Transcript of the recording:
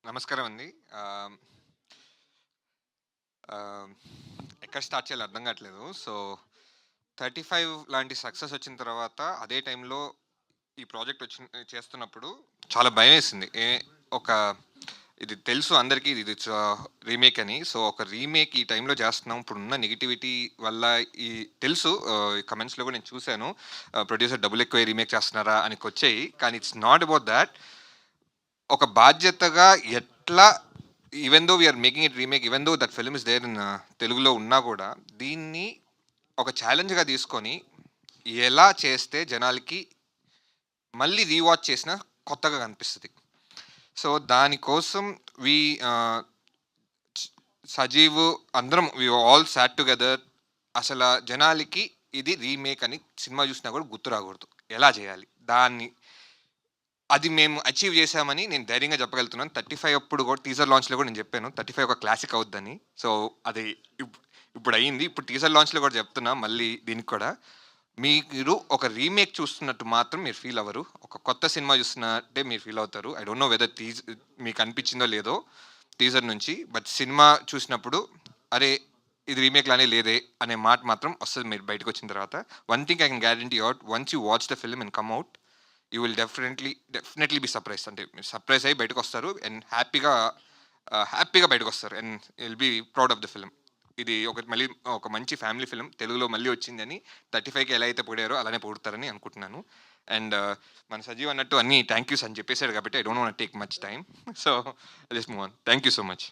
నమస్కారం అండి. ఆహ్, ఆహ్, ఎక్కడ స్టార్ట్ చేయాలో అర్థం కావట్లేదు. సో, 35 లాంటి సక్సెస్ వచ్చిన తర్వాత అదే టైంలో ఈ ప్రాజెక్ట్ చేస్తున్నప్పుడు చాలా భయమేసింది. ఒక ఇది తెలుసు అందరికీ ఇది రీమేక్ అని. సో, ఒక రీమేక్ ఈ టైంలో చేస్తున్నాం. ఇప్పుడున్న నెగటివిటీ వల్ల ఈ తెలుసు కమెంట్స్‌లో కూడా నేను చూసాను. ప్రొడ్యూసర్ డబ్బులు ఎక్కువ రీమేక్ చేస్తున్నారా అనికొచ్చాయి. కానీ ఇట్స్ నాట్ అబౌట్ థాట్. ఒక బాధ్యతగా ఎట్లా even though we're making it remake, even though that film is there in తెలుగులో ఉన్నా కూడా దీన్ని ఒక ఛాలెంజ్గా తీసుకొని ఎలా చేస్తే జనాలకి మళ్ళీ రీవాచ్ చేసినా కొత్తగా కనిపిస్తుంది. సో దానికోసం వి సజీవ్ అందరం వి ఆల్ సాట్ టుగెదర్. అసలు జనాలకి ఇది రీమేక్ అని సినిమా చూసినా కూడా గుర్తు రాకూడదు. ఎలా చేయాలి దాన్ని, అది మేము అచీవ్ చేశామని నేను ధైర్యంగా చెప్పగలుగుతున్నాను. 35 అప్పుడు కూడా టీజర్ లాంచ్‌లో కూడా నేను చెప్పాను. 35 ఒక క్లాసిక్ అవుద్దని. సో, అది ఇప్పుడయింది. ఇప్పుడు టీజర్ లాంచ్‌లో కూడా చెప్తున్నా మళ్ళీ దీనికి కూడా. మీరు ఒక రీమేక్ చూస్తున్నట్టు మాత్రం మీరు ఫీల్ అవ్వరు. ఒక కొత్త సినిమా చూస్తున్నట్టే మీరు ఫీల్ అవుతారు. ఐ డోంట్ నో వెదర్ మీకు అనిపించిందో లేదో టీజర్ నుంచి. బట్ సినిమా చూసినప్పుడు అరే! ఇది రీమేక్ లానే లేదే అనే మాట మాత్రం వస్తది మీరు బయటకొచ్చిన తర్వాత. One thing I can guarantee you out, once you watch the film and come out, you will definitely be surprise. అంటే మీరు సర్ప్రైజ్ అయ్యి బయటకొస్తారు అండ్ హ్యాపీగా బయటకొస్తారు and will be proud of the film. ఇది మళ్ళీ ఒక మంచి ఫ్యామిలీ ఫిల్మ్ తెలుగులో మళ్ళీ వచ్చిందని 35కి ఎలా అయితే పొగిడారో అలానే పొగుడుతారని అనుకుంటున్నాను. అండ్ మన సజీవ్ అన్నట్టు అన్ని థ్యాంక్ యూస్ అని చెప్పేసాడు కాబట్టి I don't want take much time. So just move on. Thank you so much.